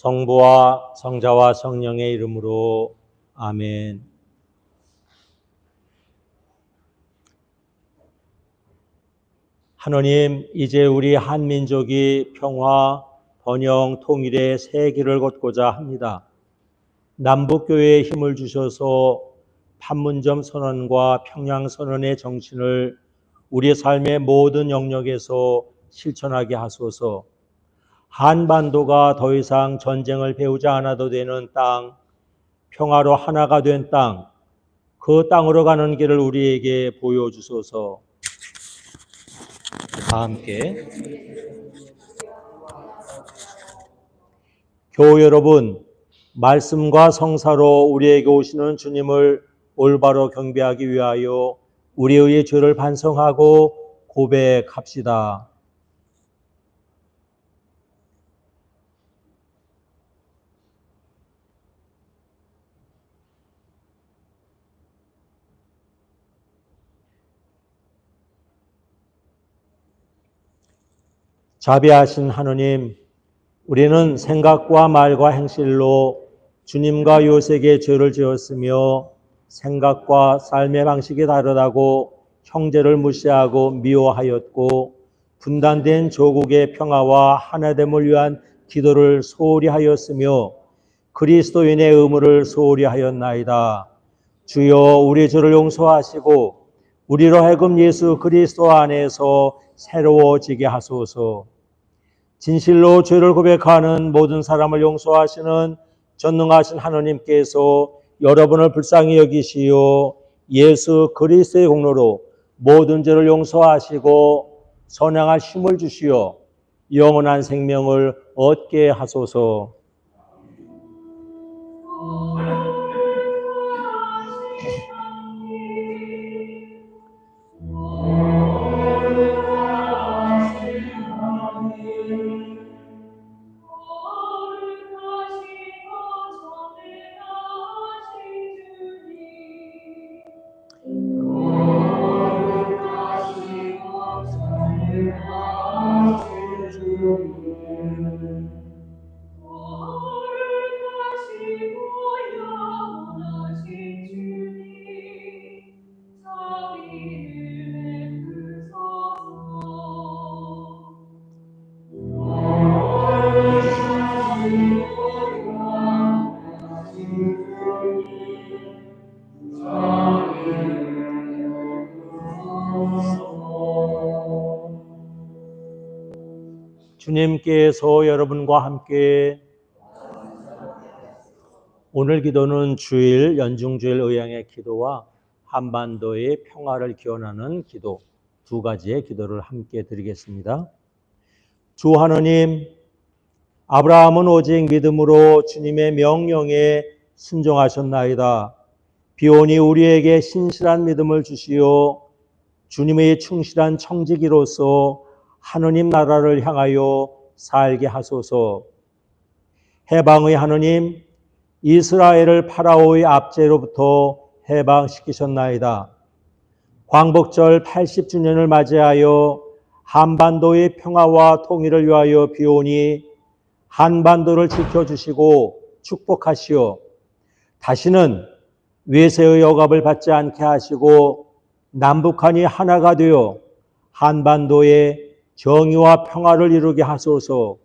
성부와 성자와 성령의 이름으로 아멘. 하느님, 이제 우리 한민족이 평화, 번영, 통일의 새 길을 걷고자 합니다. 남북교회에 힘을 주셔서 판문점 선언과 평양 선언의 정신을 우리 삶의 모든 영역에서 실천하게 하소서. 한반도가 더 이상 전쟁을 배우지 않아도 되는 땅, 평화로 하나가 된 땅, 그 땅으로 가는 길을 우리에게 보여주소서. 다 함께. 교우 여러분, 말씀과 성사로 우리에게 오시는 주님을 올바로 경배하기 위하여 우리의 죄를 반성하고 고백합시다. 자비하신 하느님, 우리는 생각과 말과 행실로 주님과 요셉의 죄를 지었으며 생각과 삶의 방식이 다르다고 형제를 무시하고 미워하였고 분단된 조국의 평화와 하나됨을 위한 기도를 소홀히 하였으며 그리스도인의 의무를 소홀히 하였나이다. 주여, 우리 죄를 용서하시고 우리로 하여금 예수 그리스도 안에서 새로워지게 하소서. 진실로 죄를 고백하는 모든 사람을 용서하시는 전능하신 하느님께서 여러분을 불쌍히 여기시어 예수 그리스도의 공로로 모든 죄를 용서하시고 선행할 힘을 주시어 영원한 생명을 얻게 하소서. 주님께서 여러분과 함께. 오늘 기도는 주일 연중주일 의향의 기도와 한반도의 평화를 기원하는 기도, 두 가지의 기도를 함께 드리겠습니다. 주 하느님, 아브라함은 오직 믿음으로 주님의 명령에 순종하셨나이다. 비오니 우리에게 신실한 믿음을 주시어 주님의 충실한 청지기로서 하느님 나라를 향하여 살게 하소서. 해방의 하느님, 이스라엘을 파라오의 압제로부터 해방시키셨나이다. 광복절 80주년을 맞이하여 한반도의 평화와 통일을 위하여 비오니 한반도를 지켜주시고 축복하시어 다시는 외세의 억압을 받지 않게 하시고 남북한이 하나가 되어 한반도의 정의와 평화를 이루게 하소서.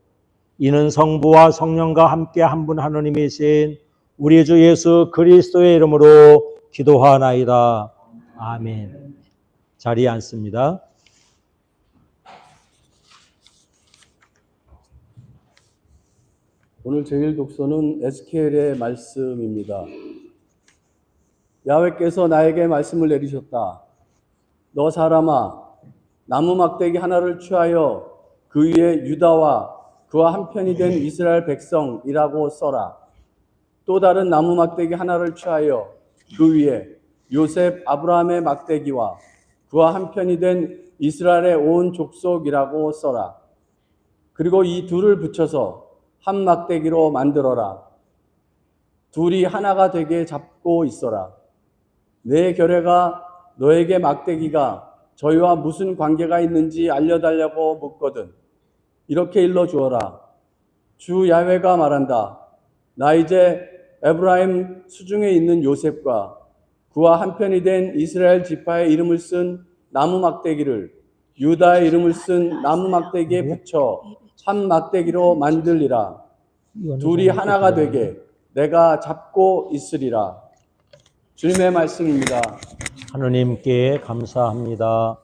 이는 성부와 성령과 함께 한 분 하느님이신 우리 주 예수 그리스도의 이름으로 기도하나이다. 아멘. 자리에 앉습니다. 오늘 제1 독서는 에스겔의 말씀입니다. 야훼께서 나에게 말씀을 내리셨다. 너 사람아, 나무 막대기 하나를 취하여 그 위에 유다와 그와 한편이 된 이스라엘 백성이라고 써라. 또 다른 나무 막대기 하나를 취하여 그 위에 요셉 아브라함의 막대기와 그와 한편이 된 이스라엘의 온 족속이라고 써라. 그리고 이 둘을 붙여서 한 막대기로 만들어라. 둘이 하나가 되게 잡고 있어라. 내 결례가 너에게 막대기가 저희와 무슨 관계가 있는지 알려달라고 묻거든 이렇게 일러주어라. 주 야훼가 말한다. 나 이제 에브라임 수중에 있는 요셉과 그와 한편이 된 이스라엘 지파의 이름을 쓴 나무 막대기를 유다의 이름을 쓴 나무 막대기에 붙여 한 막대기로 만들리라. 둘이 하나가 되게 내가 잡고 있으리라. 주님의 말씀입니다. 하느님께 감사합니다.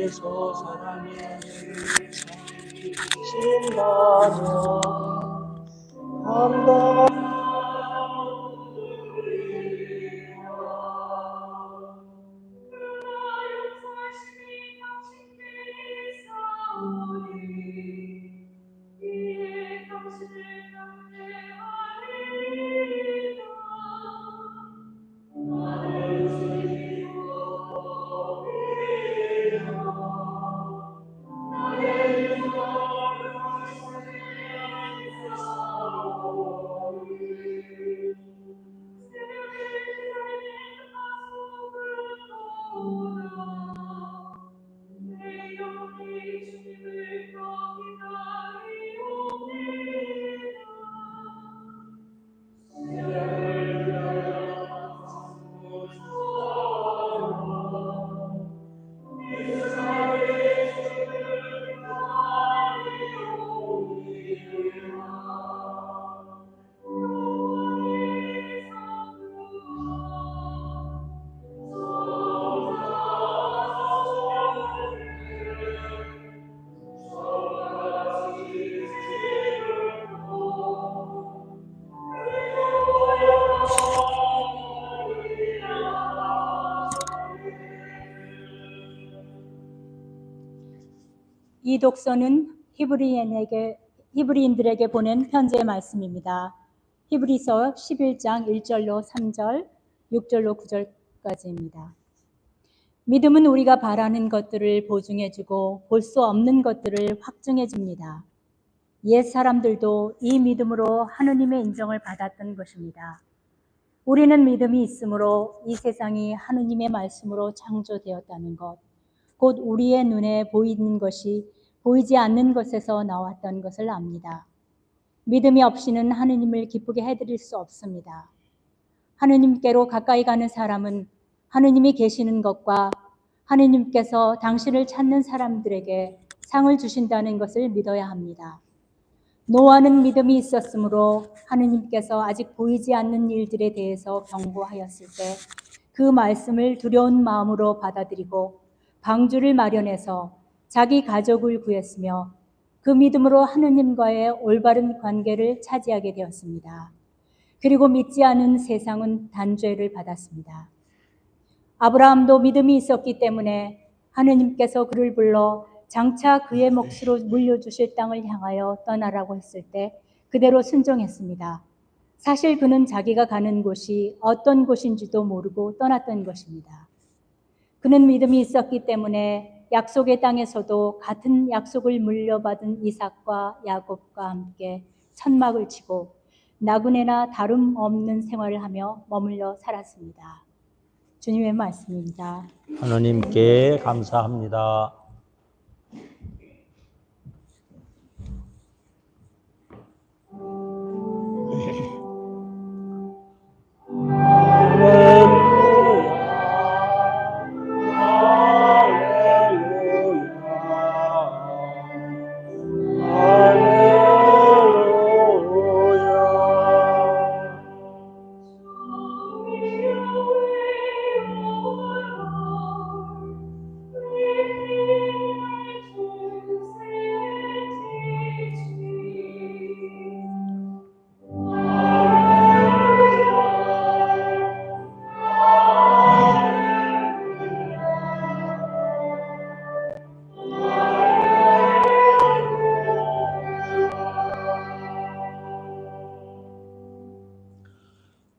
주께서 사랑의 신나며 감당하는 이 독서는 히브리인들에게 보낸 편지의 말씀입니다. 히브리서 11장 1절로 3절, 6절로 9절까지입니다. 믿음은 우리가 바라는 것들을 보증해주고 볼 수 없는 것들을 확증해줍니다. 옛 사람들도 이 믿음으로 하느님의 인정을 받았던 것입니다. 우리는 믿음이 있으므로 이 세상이 하느님의 말씀으로 창조되었다는 것, 곧 우리의 눈에 보이는 것이 보이지 않는 것에서 나왔던 것을 압니다. 믿음이 없이는 하느님을 기쁘게 해드릴 수 없습니다. 하느님께로 가까이 가는 사람은 하느님이 계시는 것과 하느님께서 당신을 찾는 사람들에게 상을 주신다는 것을 믿어야 합니다. 노아는 믿음이 있었으므로 하느님께서 아직 보이지 않는 일들에 대해서 경고하였을 때 그 말씀을 두려운 마음으로 받아들이고 방주를 마련해서 자기 가족을 구했으며 그 믿음으로 하느님과의 올바른 관계를 차지하게 되었습니다. 그리고 믿지 않은 세상은 단죄를 받았습니다. 아브라함도 믿음이 있었기 때문에 하느님께서 그를 불러 장차 그의 몫으로 물려주실 땅을 향하여 떠나라고 했을 때 그대로 순종했습니다. 사실 그는 자기가 가는 곳이 어떤 곳인지도 모르고 떠났던 것입니다. 그는 믿음이 있었기 때문에 약속의 땅에서도 같은 약속을 물려받은 이삭과 야곱과 함께 천막을 치고 나그네나 다름없는 생활을 하며 머물러 살았습니다. 주님의 말씀입니다. 하나님께 감사합니다.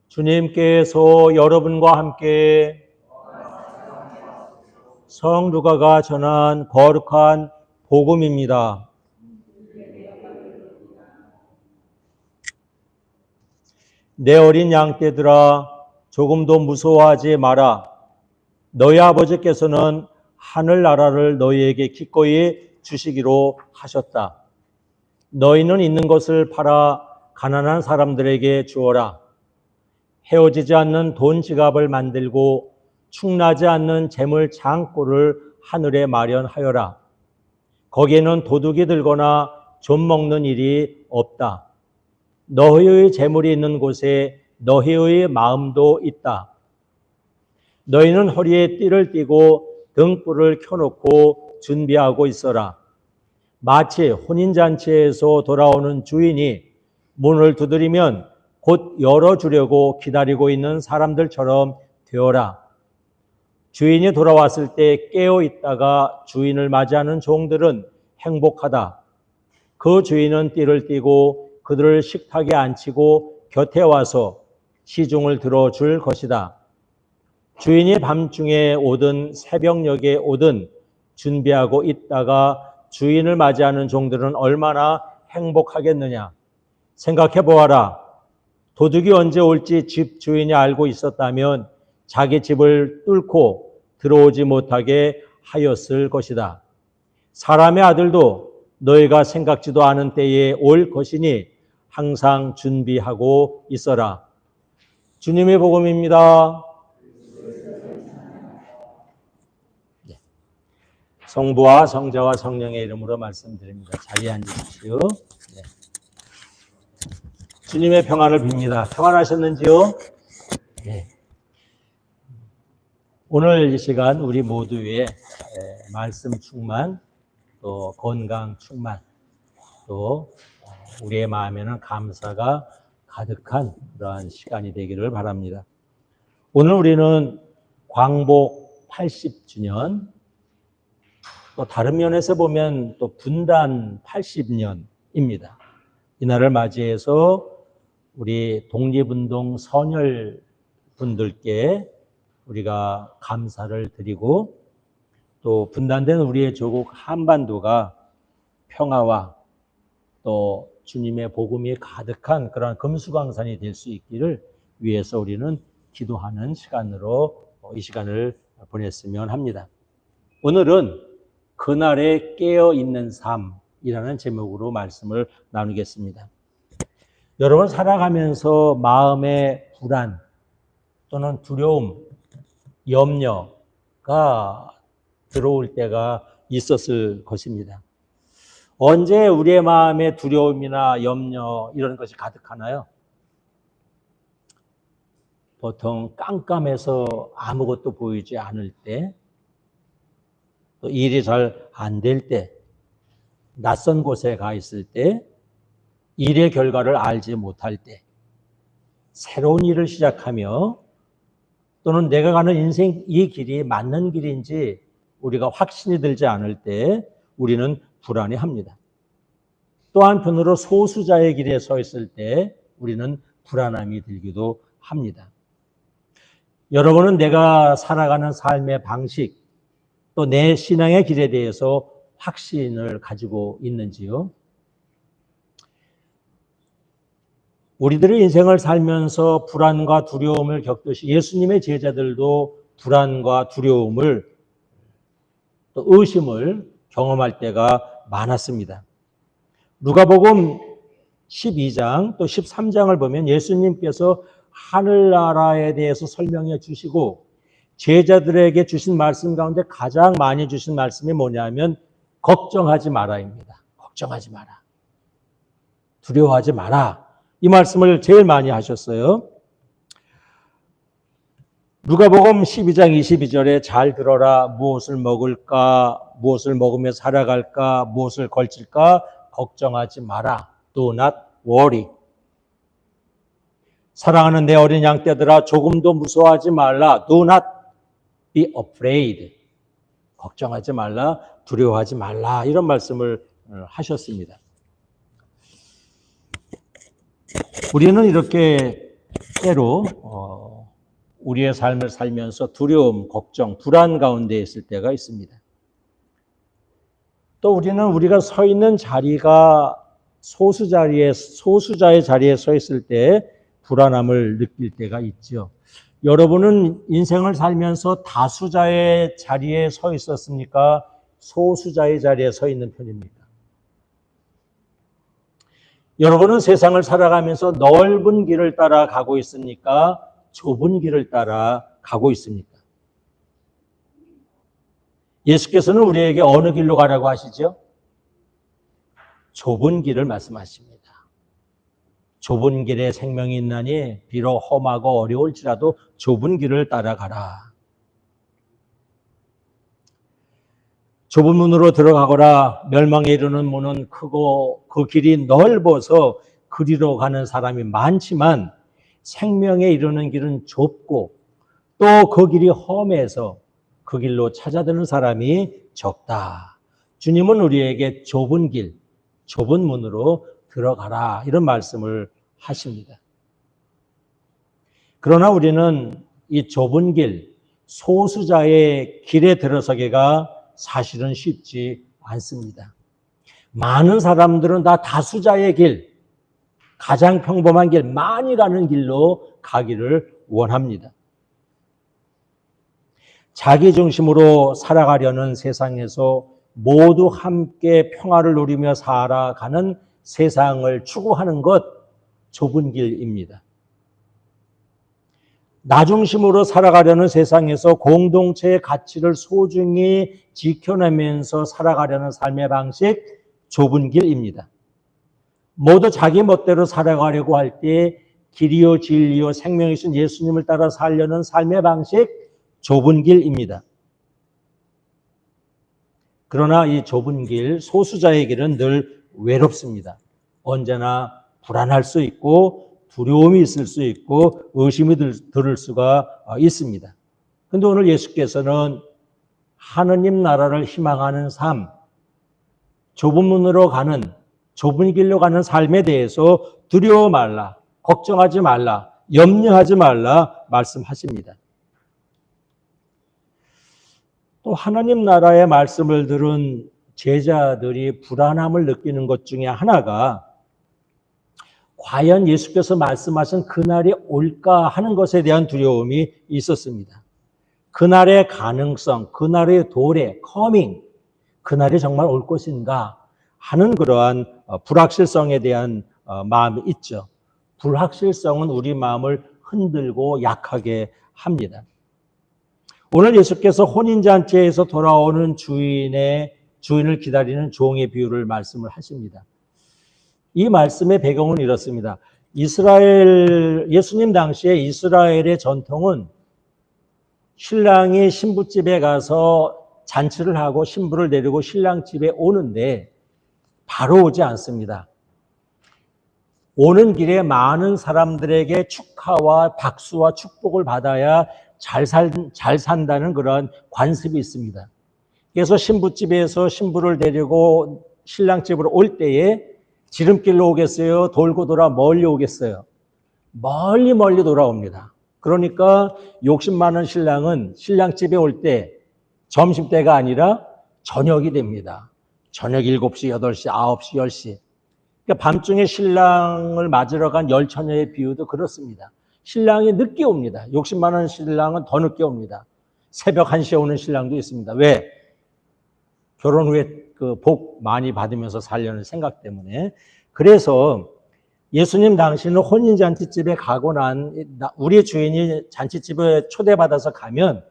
주님께서 여러분과 함께 성 루가가 전한 거룩한 복음입니다. 내 어린 양떼들아, 조금도 무서워하지 마라. 너희 아버지께서는 하늘나라를 너희에게 기꺼이 주시기로 하셨다. 너희는 있는 것을 팔아 가난한 사람들에게 주어라. 헤어지지 않는 돈 지갑을 만들고 충나지 않는 재물 창고를 하늘에 마련하여라. 거기에는 도둑이 들거나 좀 먹는 일이 없다. 너희의 재물이 있는 곳에 너희의 마음도 있다. 너희는 허리에 띠를 띠고 등불을 켜놓고 준비하고 있어라. 마치 혼인잔치에서 돌아오는 주인이 문을 두드리면 곧 열어주려고 기다리고 있는 사람들처럼 되어라. 주인이 돌아왔을 때 깨어 있다가 주인을 맞이하는 종들은 행복하다. 그 주인은 띠를 띠고 그들을 식탁에 앉히고 곁에 와서 시중을 들어줄 것이다. 주인이 밤중에 오든 새벽녘에 오든 준비하고 있다가 주인을 맞이하는 종들은 얼마나 행복하겠느냐. 생각해 보아라. 도둑이 언제 올지 집 주인이 알고 있었다면 자기 집을 뚫고 들어오지 못하게 하였을 것이다. 사람의 아들도 너희가 생각지도 않은 때에 올 것이니 항상 준비하고 있어라. 주님의 복음입니다. 성부와 성자와 성령의 이름으로 말씀드립니다. 자리에 앉으십시오. 네. 주님의 평안을 빕니다. 평안하셨는지요? 네. 오늘 이 시간 우리 모두의 말씀 충만, 또 건강 충만, 또 우리의 마음에는 감사가 가득한 그러한 시간이 되기를 바랍니다. 오늘 우리는 광복 80주년, 또 다른 면에서 보면 또 분단 80년입니다. 이날을 맞이해서 우리 독립운동 선열 분들께 우리가 감사를 드리고 또 분단된 우리의 조국 한반도가 평화와 또 주님의 복음이 가득한 그런 금수강산이 될 수 있기를 위해서 우리는 기도하는 시간으로 이 시간을 보냈으면 합니다. 오늘은 그날에 깨어있는 삶이라는 제목으로 말씀을 나누겠습니다. 여러분 살아가면서 마음의 불안 또는 두려움, 염려가 들어올 때가 있었을 것입니다. 언제 우리의 마음에 두려움이나 염려 이런 것이 가득하나요? 보통 깜깜해서 아무것도 보이지 않을 때, 또 일이 잘 안 될 때, 낯선 곳에 가 있을 때, 일의 결과를 알지 못할 때, 새로운 일을 시작하며 또는 내가 가는 인생 이 길이 맞는 길인지 우리가 확신이 들지 않을 때 우리는 불안해합니다. 또 한편으로 소수자의 길에 서 있을 때 우리는 불안함이 들기도 합니다. 여러분은 내가 살아가는 삶의 방식, 또 내 신앙의 길에 대해서 확신을 가지고 있는지요? 우리들의 인생을 살면서 불안과 두려움을 겪듯이 예수님의 제자들도 불안과 두려움을 또 의심을 경험할 때가 많았습니다. 누가복음 12장 또 13장을 보면 예수님께서 하늘나라에 대해서 설명해 주시고 제자들에게 주신 말씀 가운데 가장 많이 주신 말씀이 뭐냐면 걱정하지 마라입니다. 걱정하지 마라. 두려워하지 마라. 이 말씀을 제일 많이 하셨어요. 누가복음 12장 22절에 잘 들어라. 무엇을 먹을까? 무엇을 먹으며 살아갈까? 무엇을 걸칠까? 걱정하지 마라. Do not worry. 사랑하는 내 어린 양떼들아 조금도 무서워하지 말라. Do not be afraid. 걱정하지 말라. 두려워하지 말라. 이런 말씀을 하셨습니다. 우리는 이렇게 때로 우리의 삶을 살면서 두려움, 걱정, 불안 가운데 있을 때가 있습니다. 또 우리는 우리가 서 있는 자리가 소수자의 자리에 서 있을 때 불안함을 느낄 때가 있죠. 여러분은 인생을 살면서 다수자의 자리에 서 있었습니까? 소수자의 자리에 서 있는 편입니까? 여러분은 세상을 살아가면서 넓은 길을 따라 가고 있습니까? 좁은 길을 따라 가고 있습니까? 예수께서는 우리에게 어느 길로 가라고 하시죠? 좁은 길을 말씀하십니다. 좁은 길에 생명이 있나니 비록 험하고 어려울지라도 좁은 길을 따라가라. 좁은 문으로 들어가거라. 멸망에 이르는 문은 크고 그 길이 넓어서 그리로 가는 사람이 많지만 생명에 이르는 길은 좁고 또 그 길이 험해서 그 길로 찾아드는 사람이 적다. 주님은 우리에게 좁은 길, 좁은 문으로 들어가라 이런 말씀을 하십니다. 그러나 우리는 이 좁은 길, 소수자의 길에 들어서기가 사실은 쉽지 않습니다. 많은 사람들은 다 다수자의 길, 가장 평범한 길, 많이 가는 길로 가기를 원합니다. 자기 중심으로 살아가려는 세상에서 모두 함께 평화를 누리며 살아가는 세상을 추구하는 것, 좁은 길입니다. 나 중심으로 살아가려는 세상에서 공동체의 가치를 소중히 지켜내면서 살아가려는 삶의 방식, 좁은 길입니다. 모두 자기 멋대로 살아가려고 할 때 길이요 진리요 생명이신 예수님을 따라 살려는 삶의 방식, 좁은 길입니다. 그러나 이 좁은 길, 소수자의 길은 늘 외롭습니다. 언제나 불안할 수 있고 두려움이 있을 수 있고 의심이 들을 수가 있습니다. 그런데 오늘 예수께서는 하느님 나라를 희망하는 삶, 좁은 문으로 가는, 좁은 길로 가는 삶에 대해서 두려워 말라, 걱정하지 말라, 염려하지 말라 말씀하십니다. 또 하나님 나라의 말씀을 들은 제자들이 불안함을 느끼는 것 중에 하나가 과연 예수께서 말씀하신 그날이 올까 하는 것에 대한 두려움이 있었습니다. 그날의 가능성, 그날의 도래, 커밍, 그날이 정말 올 것인가 하는 그러한 불확실성에 대한 마음이 있죠. 불확실성은 우리 마음을 흔들고 약하게 합니다. 오늘 예수께서 혼인잔치에서 돌아오는 주인을 기다리는 종의 비유를 말씀을 하십니다. 이 말씀의 배경은 이렇습니다. 예수님 당시에 이스라엘의 전통은 신랑이 신부집에 가서 잔치를 하고 신부를 데리고 신랑 집에 오는데 바로 오지 않습니다. 오는 길에 많은 사람들에게 축하와 박수와 축복을 받아야 잘 산다는 그런 관습이 있습니다. 그래서 신부집에서 신부를 데리고 신랑 집으로 올 때에 지름길로 오겠어요? 돌고 돌아 멀리 오겠어요? 멀리 돌아옵니다. 그러니까 욕심 많은 신랑은 신랑 집에 올 때 점심때가 아니라 저녁이 됩니다. 저녁 7시, 8시, 9시, 10시. 그러니까 밤중에 신랑을 맞으러 간 열처녀의 비유도 그렇습니다. 신랑이 늦게 옵니다. 욕심 많은 신랑은 더 늦게 옵니다. 새벽 1시에 오는 신랑도 있습니다. 왜? 결혼 후에 그 복 많이 받으면서 살려는 생각 때문에. 그래서 예수님 당시는 혼인잔치집에 가고 우리 주인이 잔치집에 초대받아서 가면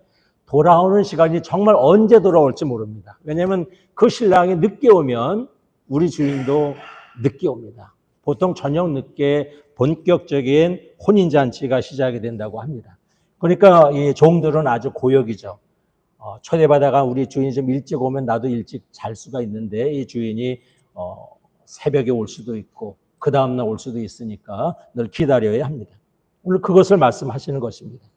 돌아오는 시간이 정말 언제 돌아올지 모릅니다. 왜냐하면 그 신랑이 늦게 오면 우리 주인도 늦게 옵니다. 보통 저녁 늦게 본격적인 혼인잔치가 시작이 된다고 합니다. 그러니까 이 종들은 아주 고역이죠. 초대받아가 우리 주인이 좀 일찍 오면 나도 일찍 잘 수가 있는데 이 주인이 새벽에 올 수도 있고 그 다음날 올 수도 있으니까 늘 기다려야 합니다. 오늘 그것을 말씀하시는 것입니다.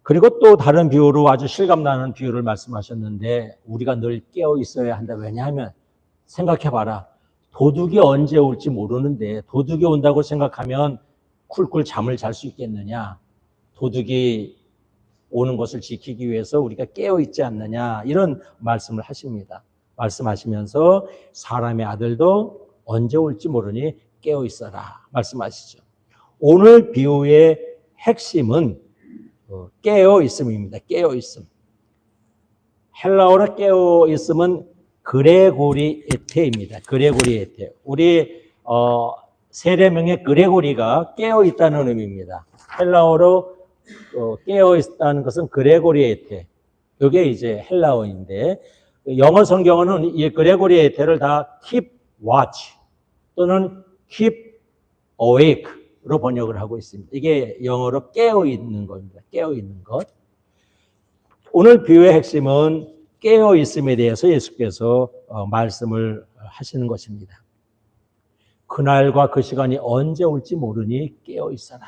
그리고 또 다른 비유로 아주 실감나는 비유를 말씀하셨는데 우리가 늘 깨어 있어야 한다. 왜냐하면 생각해봐라. 도둑이 언제 올지 모르는데 도둑이 온다고 생각하면 쿨쿨 잠을 잘 수 있겠느냐. 도둑이 오는 것을 지키기 위해서 우리가 깨어 있지 않느냐. 이런 말씀을 하십니다. 말씀하시면서 사람의 아들도 언제 올지 모르니 깨어 있어라 말씀하시죠. 오늘 비유의 핵심은 깨어 있음입니다. 깨어 있음. 헬라어로 깨어 있음은 그레고리 에테입니다. 그레고리 에테. 우리 세례명의 그레고리가 깨어 있다는 의미입니다. 헬라어로 깨어 있다는 것은 그레고리 에테. 이게 이제 헬라어인데 영어 성경은 이 그레고리 에테를 다 keep watch 또는 keep awake로 번역을 하고 있습니다. 이게 영어로 깨어 있는 겁니다. 깨어 있는 것. 오늘 비유의 핵심은 깨어 있음에 대해서 예수께서 말씀을 하시는 것입니다. 그날과 그 시간이 언제 올지 모르니 깨어 있어라.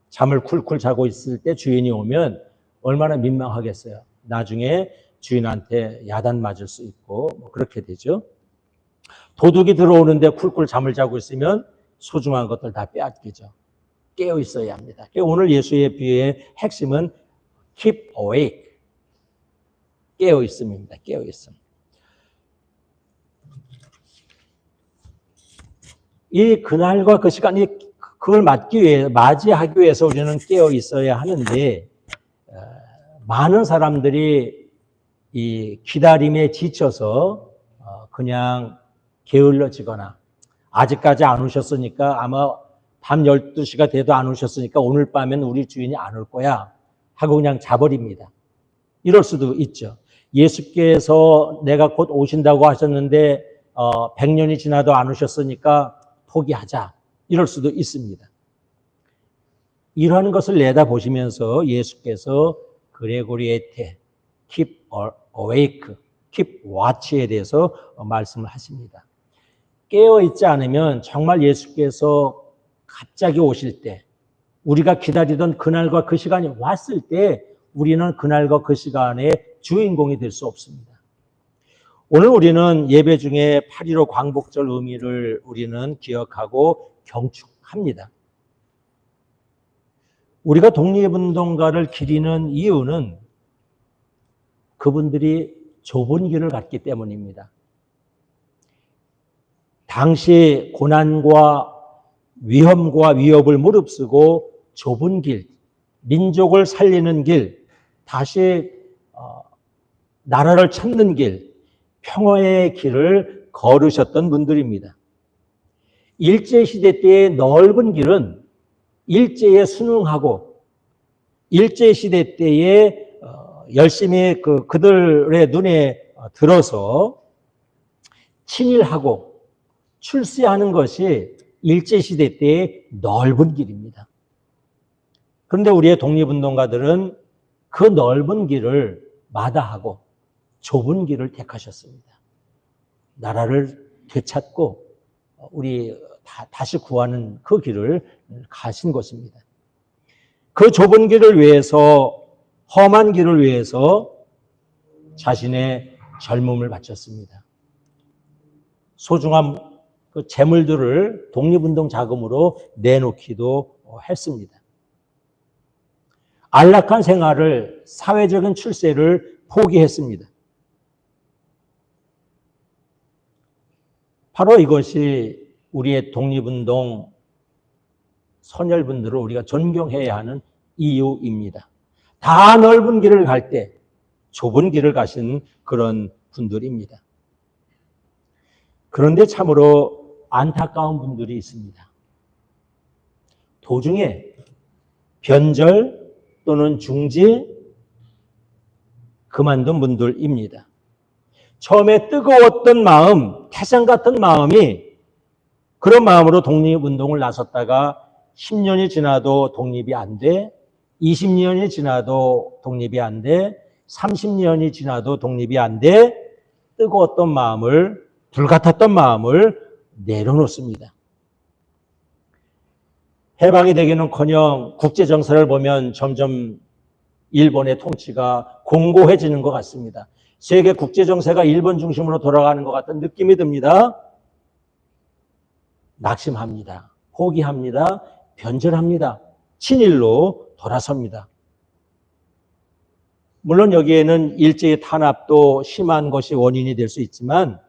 잠을 쿨쿨 자고 있을 때 주인이 오면 얼마나 민망하겠어요. 나중에 주인한테 야단 맞을 수 있고 그렇게 되죠. 도둑이 들어오는데 쿨쿨 잠을 자고 있으면 소중한 것들 다 빼앗기죠. 깨어 있어야 합니다. 오늘 예수의 비유의 핵심은 keep awake. 깨어 있음입니다. 깨어 있음. 이 그날과 그 시간이 그걸 맞이하기 위해서 우리는 깨어 있어야 하는데 많은 사람들이 이 기다림에 지쳐서 그냥 게을러지거나 아직까지 안 오셨으니까 아마 밤 12시가 돼도 안 오셨으니까 오늘 밤엔 우리 주인이 안 올 거야 하고 그냥 자버립니다. 이럴 수도 있죠. 예수께서 내가 곧 오신다고 하셨는데 100년이 지나도 안 오셨으니까 포기하자. 이럴 수도 있습니다. 이러한 것을 내다보시면서 예수께서 그레고리 에테, keep awake, keep watch에 대해서 말씀을 하십니다. 깨어있지 않으면 정말 예수께서 갑자기 오실 때 우리가 기다리던 그날과 그 시간이 왔을 때 우리는 그날과 그 시간의 주인공이 될 수 없습니다. 오늘 우리는 예배 중에 8.15 광복절 의미를 우리는 기억하고 경축합니다. 우리가 독립운동가를 기리는 이유는 그분들이 좁은 길을 갔기 때문입니다. 당시 고난과 위험과 위협을 무릅쓰고 좁은 길, 민족을 살리는 길, 다시 나라를 찾는 길, 평화의 길을 걸으셨던 분들입니다. 일제시대 때의 넓은 길은 일제에 순응하고 일제시대 때에 열심히 그들의 눈에 들어서 친일하고 출세하는 것이 일제시대 때의 넓은 길입니다. 그런데 우리의 독립운동가들은 그 넓은 길을 마다하고 좁은 길을 택하셨습니다. 나라를 되찾고 우리 다시 구하는 그 길을 가신 것입니다. 그 좁은 길을 위해서, 험한 길을 위해서 자신의 젊음을 바쳤습니다. 소중한 그 재물들을 독립운동 자금으로 내놓기도 했습니다. 안락한 생활을, 사회적인 출세를 포기했습니다. 바로 이것이 우리의 독립운동 선열분들을 우리가 존경해야 하는 이유입니다. 다 넓은 길을 갈 때 좁은 길을 가신 그런 분들입니다. 그런데 참으로 안타까운 분들이 있습니다. 도중에 변절 또는 중지 그만둔 분들입니다. 처음에 뜨거웠던 마음, 태산 같은 마음이 그런 마음으로 독립운동을 나섰다가 10년이 지나도 독립이 안 돼, 20년이 지나도 독립이 안 돼, 30년이 지나도 독립이 안 돼, 뜨거웠던 마음을, 불같았던 마음을 내려놓습니다. 해방이 되기는커녕 국제정세를 보면 점점 일본의 통치가 공고해지는 것 같습니다. 세계 국제정세가 일본 중심으로 돌아가는 것 같은 느낌이 듭니다. 낙심합니다. 포기합니다. 변절합니다. 친일로 돌아섭니다. 물론 여기에는 일제의 탄압도 심한 것이 원인이 될 수 있지만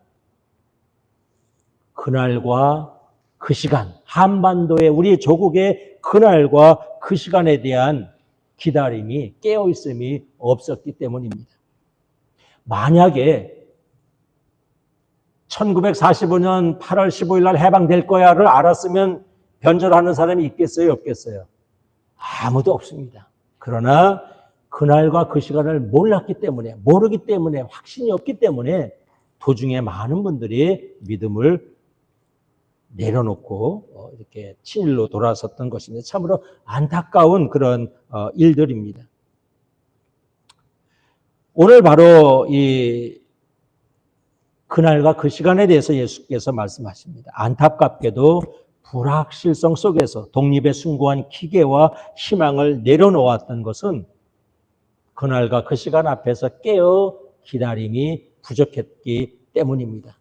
그날과 그 시간, 한반도의 우리 조국의 그날과 그 시간에 대한 기다림이, 깨어있음이 없었기 때문입니다. 만약에 1945년 8월 15일 날 해방될 거야를 알았으면 변절하는 사람이 있겠어요, 없겠어요? 아무도 없습니다. 그러나 그날과 그 시간을 몰랐기 때문에, 모르기 때문에, 확신이 없기 때문에 도중에 많은 분들이 믿음을 내려놓고 이렇게 친일로 돌아섰던 것입니다. 참으로 안타까운 그런 일들입니다. 오늘 바로 이 그날과 그 시간에 대해서 예수께서 말씀하십니다. 안타깝게도 불확실성 속에서 독립에 숭고한 기계와 희망을 내려놓았던 것은 그날과 그 시간 앞에서 깨어 기다림이 부족했기 때문입니다.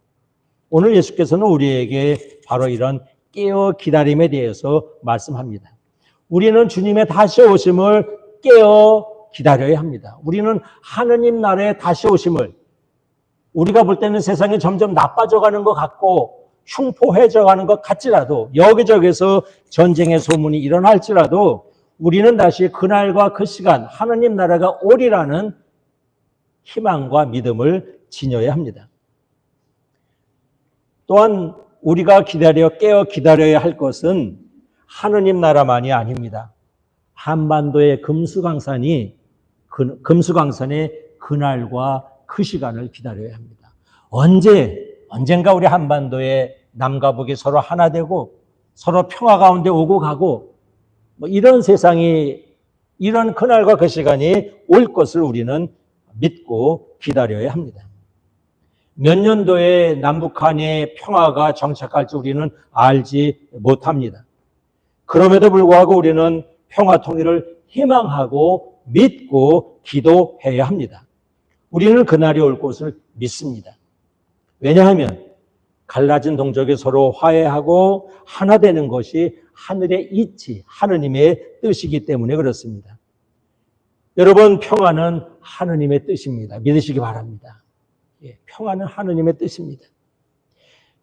오늘 예수께서는 우리에게 바로 이런 깨어 기다림에 대해서 말씀합니다. 우리는 주님의 다시 오심을 깨어 기다려야 합니다. 우리는 하느님 나라의 다시 오심을, 우리가 볼 때는 세상이 점점 나빠져가는 것 같고 흉포해져가는 것 같지라도, 여기저기서 전쟁의 소문이 일어날지라도 우리는 다시 그날과 그 시간, 하느님 나라가 오리라는 희망과 믿음을 지녀야 합니다. 또한 우리가 깨어 기다려야 할 것은 하느님 나라만이 아닙니다. 한반도의 금수강산의 그날과 그 시간을 기다려야 합니다. 언젠가 우리 한반도에 남과 북이 서로 하나 되고 서로 평화 가운데 오고 가고 이런 세상이, 이런 그날과 그 시간이 올 것을 우리는 믿고 기다려야 합니다. 몇 년도에 남북한의 평화가 정착할지 우리는 알지 못합니다. 그럼에도 불구하고 우리는 평화 통일을 희망하고 믿고 기도해야 합니다. 우리는 그날이 올 것을 믿습니다. 왜냐하면 갈라진 동족이 서로 화해하고 하나 되는 것이 하늘의 이치, 하느님의 뜻이기 때문에 그렇습니다. 여러분, 평화는 하느님의 뜻입니다. 믿으시기 바랍니다. 예, 평화는 하느님의 뜻입니다.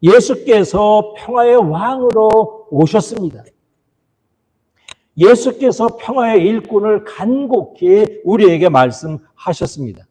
예수께서 평화의 왕으로 오셨습니다. 예수께서 평화의 일꾼을 간곡히 우리에게 말씀하셨습니다.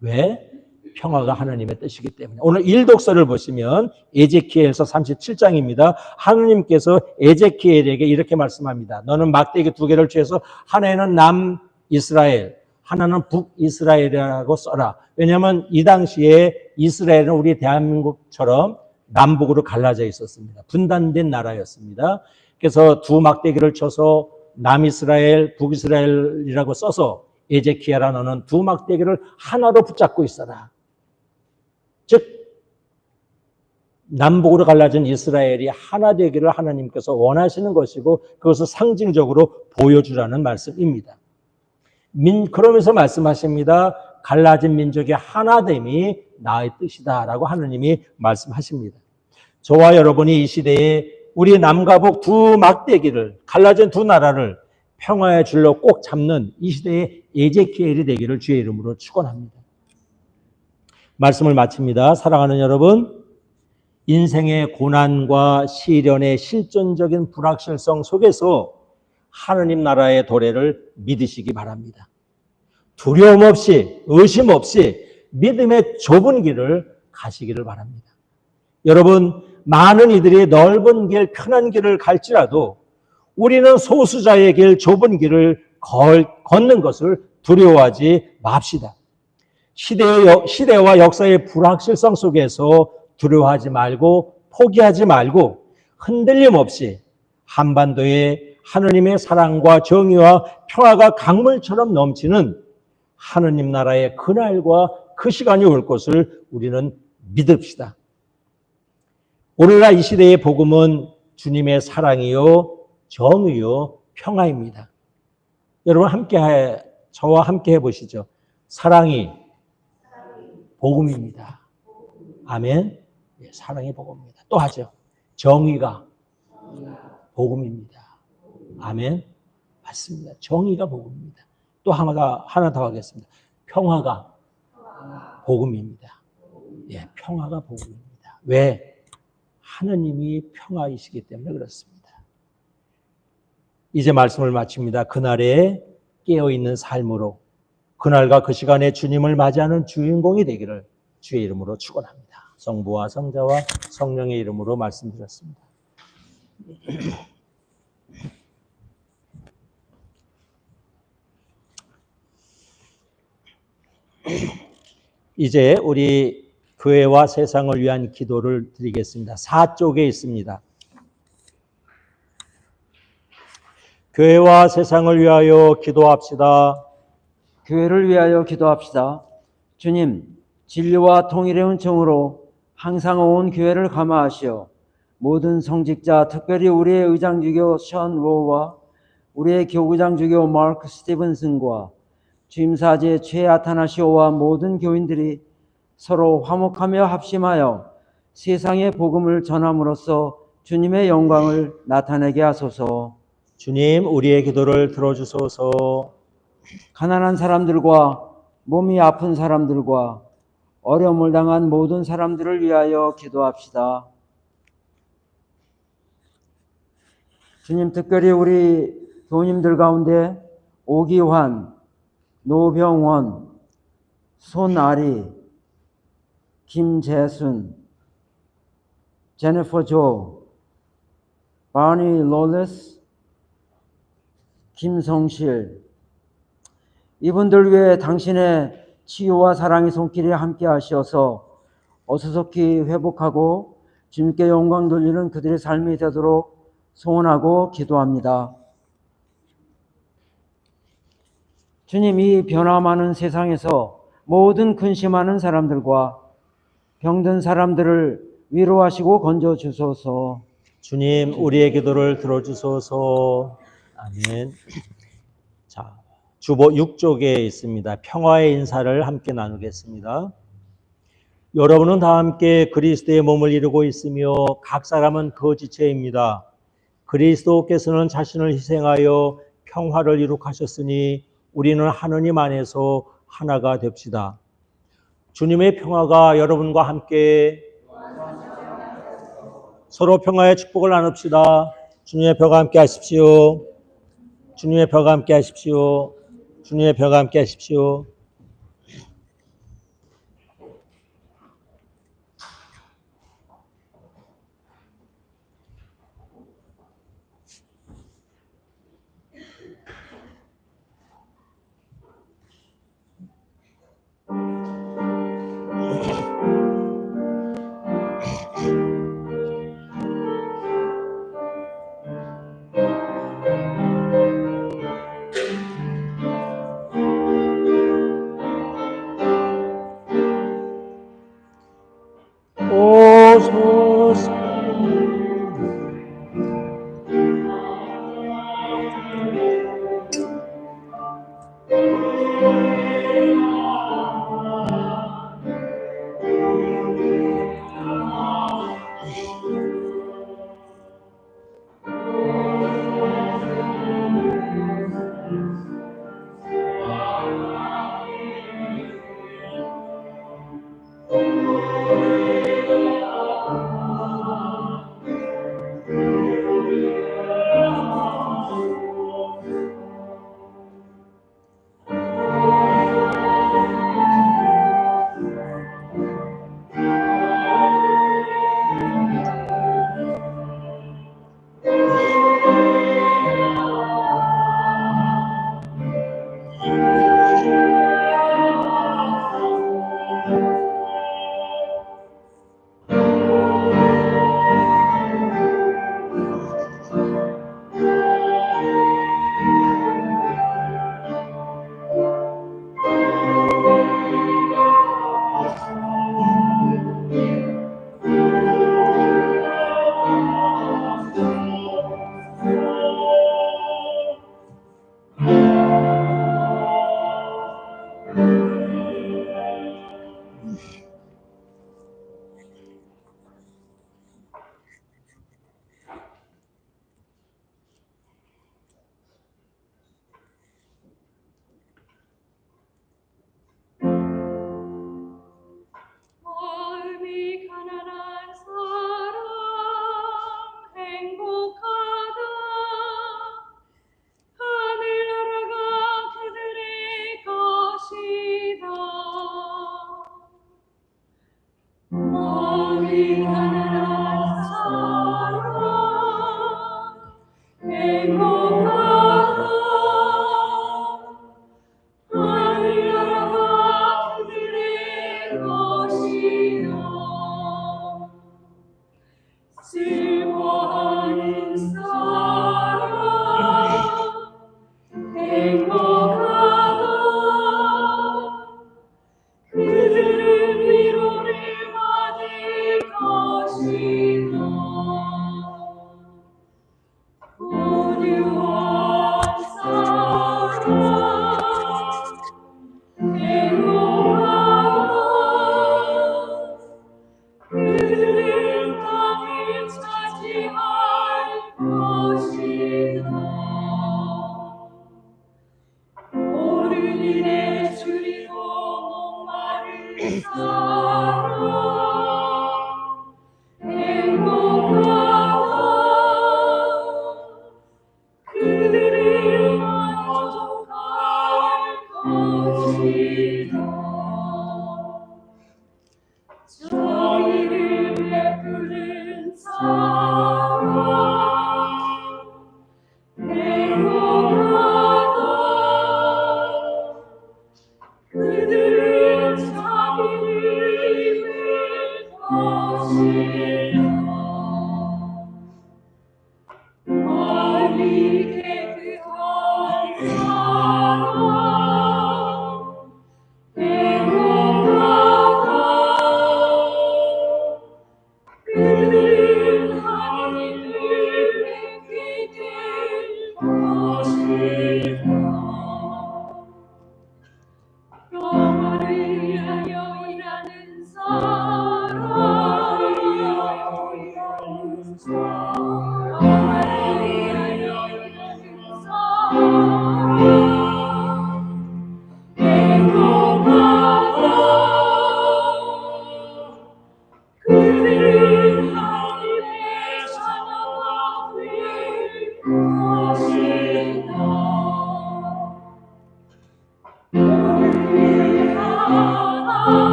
왜? 평화가 하나님의 뜻이기 때문에. 오늘 일독서를 보시면 에제키엘서 37장입니다. 하느님께서 에제키엘에게 이렇게 말씀합니다. 너는 막대기 2개를 취해서 하나는 남이스라엘, 하나는 북이스라엘이라고 써라. 왜냐하면 이 당시에 이스라엘은 우리 대한민국처럼 남북으로 갈라져 있었습니다. 분단된 나라였습니다. 그래서 2 막대기를 쳐서 남이스라엘, 북이스라엘이라고 써서 에제키엘아 너는 2 막대기를 하나로 붙잡고 있어라. 즉 남북으로 갈라진 이스라엘이 하나 되기를 하나님께서 원하시는 것이고 그것을 상징적으로 보여주라는 말씀입니다. 그러면서 말씀하십니다. 갈라진 민족의 하나됨이 나의 뜻이다라고 하나님이 말씀하십니다. 저와 여러분이 이 시대에 우리 남과 북 2 막대기를 갈라진 2 나라를 평화의 줄로 꼭 잡는 이 시대의 에제키엘이 되기를 주의 이름으로 축원합니다. 말씀을 마칩니다. 사랑하는 여러분, 인생의 고난과 시련의 실존적인 불확실성 속에서 하느님 나라의 도래를 믿으시기 바랍니다. 두려움 없이, 의심 없이 믿음의 좁은 길을 가시기를 바랍니다. 여러분, 많은 이들이 넓은 길, 편한 길을 갈지라도 우리는 소수자의 길, 좁은 길을 걷는 것을 두려워하지 맙시다. 시대와 역사의 불확실성 속에서 두려워하지 말고 포기하지 말고 흔들림 없이 한반도에 하느님의 사랑과 정의와 평화가 강물처럼 넘치는 하느님 나라의 그날과 그 시간이 올 것을 우리는 믿읍시다. 오늘날 이 시대의 복음은 주님의 사랑이요, 정의요, 평화입니다. 여러분 저와 함께 해보시죠. 사랑이 복음입니다. 아멘. 예, 사랑이 복음입니다. 또 하죠. 정의가 복음입니다. 아멘. 맞습니다. 정의가 복음입니다. 또 하나 더 하겠습니다. 평화가 복음입니다. 예, 평화가 복음입니다. 왜? 하느님이 평화이시기 때문에 그렇습니다. 이제 말씀을 마칩니다. 그날에 깨어있는 삶으로 그날과 그 시간에 주님을 맞이하는 주인공이 되기를 주의 이름으로 축원합니다. 성부와 성자와 성령의 이름으로 말씀드렸습니다. 이제 우리 교회와 세상을 위한 기도를 드리겠습니다. 4쪽에 있습니다. 교회와 세상을 위하여 기도합시다. 교회를 위하여 기도합시다. 주님, 진리와 통일의 은총으로 항상 온 교회를 감화하시어 모든 성직자, 특별히 우리의 의장주교 션 로우와 우리의 교구장주교 마크 스티븐슨과 주임사제 최 아타나시오와 모든 교인들이 서로 화목하며 합심하여 세상의 복음을 전함으로써 주님의 영광을 나타내게 하소서. 주님, 우리의 기도를 들어주소서. 가난한 사람들과 몸이 아픈 사람들과 어려움을 당한 모든 사람들을 위하여 기도합시다. 주님, 특별히 우리 교우님들 가운데 오기환, 노병원, 손아리, 김재순, 제니퍼 조, 바니 롤레스, 김성실, 이분들 위해 당신의 치유와 사랑의 손길이 함께 하셔서 어수속히 회복하고 주님께 영광 돌리는 그들의 삶이 되도록 소원하고 기도합니다. 주님, 이 변화 많은 세상에서 모든 근심하는 사람들과 병든 사람들을 위로하시고 건져주소서. 주님, 우리의 기도를 들어주소서. 아멘. 자, 주보 6쪽에 있습니다. 평화의 인사를 함께 나누겠습니다. 여러분은 다 함께 그리스도의 몸을 이루고 있으며 각 사람은 그 지체입니다. 그리스도께서는 자신을 희생하여 평화를 이룩하셨으니 우리는 하느님 안에서 하나가 됩시다. 주님의 평화가 여러분과 함께 서로 평화의 축복을 나눕시다. 주님의 평화가 함께 하십시오. 주님의 평화가 함께 하십시오. 주님의 평화가 함께 하십시오. 오소서 마음이 가난한 사람 행복하다. 하늘나라가 그들의 것이다. 마음이 가난한 사람 행복하다. 하늘나라가 그들의 것이다. 슬퍼하는 사람 행복하다. 그들은 위로를 받을 것이다. 온유한 사람 행복하다. 그들은 땅을 차지할 것이다. 어른이네 줄이고 목마른 사람 행복하다. 그들은 만족할 것이다. 자비를 베푸는 사람 행복하다. 그들은 자비를 입을 것이다. 마음이 깨끗한 사람 행복하다. 그들은 하나님을 뵙게 될 것이다. 평화를 위하여 일하는 사람